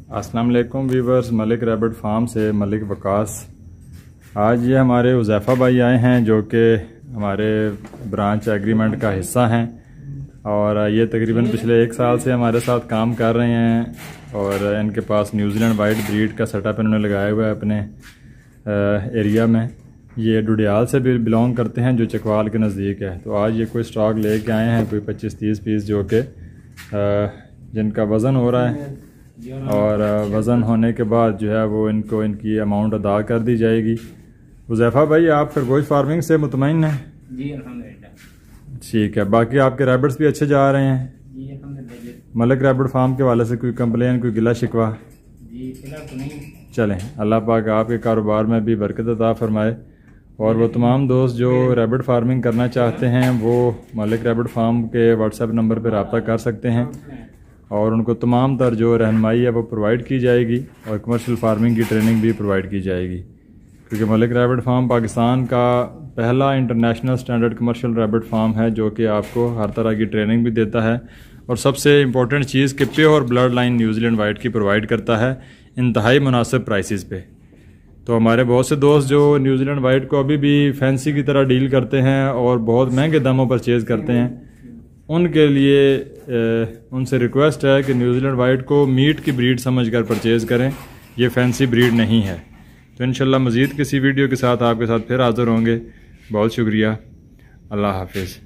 अस्सलाम वालेकुम viewers, Malik rabbit farm से मलिक वकास। आज ये हमारे उज़ैफ़ा भाई आए हैं जो कि हमारे ब्रांच एग्रीमेंट का हिस्सा हैं और ये तकरीबन पिछले 1 साल से हमारे साथ काम कर रहे हैं और इनके पास न्यूजीलैंड वाइट ब्रीड का सेटअप इन्होंने लगाया हुआ है अपने एरिया में। ये डुडियाल से भी बिलोंग करते हैं जो चकवाल के नज़दीक है। तो आज ये कोई स्टॉक लेके आए हैं, कोई 25-30 पीस जो कि जिनका वज़न हो रहा है और वज़न होने के बाद जो है वो इनको इनकी अमाउंट अदा कर दी जाएगी। उज़ैफ़ा भाई, आप खरगोश फार्मिंग से मुतमईन हैं? जी अल्हम्दुलिल्लाह। ठीक है, बाकी आपके रैबिट्स भी अच्छे जा रहे हैं? जी अल्हम्दुलिल्लाह। मलिक रैबिट फार्म के वाले से कोई कंप्लेन, कोई गिला शिकवा? जी फिलहाल तो नहीं। चलें, अल्लाह पाक आपके कारोबार में भी बरकत अता फरमाए। और वो तमाम दोस्त जो रैबिट फार्मिंग करना चाहते हैं वो मलिक रैबिट फार्म के व्हाट्सएप नंबर पर रब्ता कर सकते हैं और उनको तमाम तर जो रहनुमाई है वो प्रोवाइड की जाएगी और कमर्शियल फार्मिंग की ट्रेनिंग भी प्रोवाइड की जाएगी, क्योंकि मलिक रैबिट फार्म पाकिस्तान का पहला international standard commercial rabbit farm है जो कि आपको हर तरह की ट्रेनिंग भी देता है और सबसे इम्पोर्टेंट चीज़ कि pure blood line New Zealand white की प्रोवाइड करता है इंतहाई मुनासिब प्राइसेस पे। तो हमारे बहुत से दोस्त जो न्यूजीलैंड वाइट को अभी भी फैंसी की तरह डील करते हैं और बहुत महंगे दामों पर परचेज़ करते हैं, उनके लिए उनसे रिक्वेस्ट है कि न्यूजीलैंड वाइट को मीट की ब्रीड समझकर परचेज़ करें, ये फैंसी ब्रीड नहीं है। तो इंशाल्लाह मज़ीद किसी वीडियो के साथ आपके साथ फिर हाज़िर होंगे। बहुत शुक्रिया, अल्लाह हाफिज़।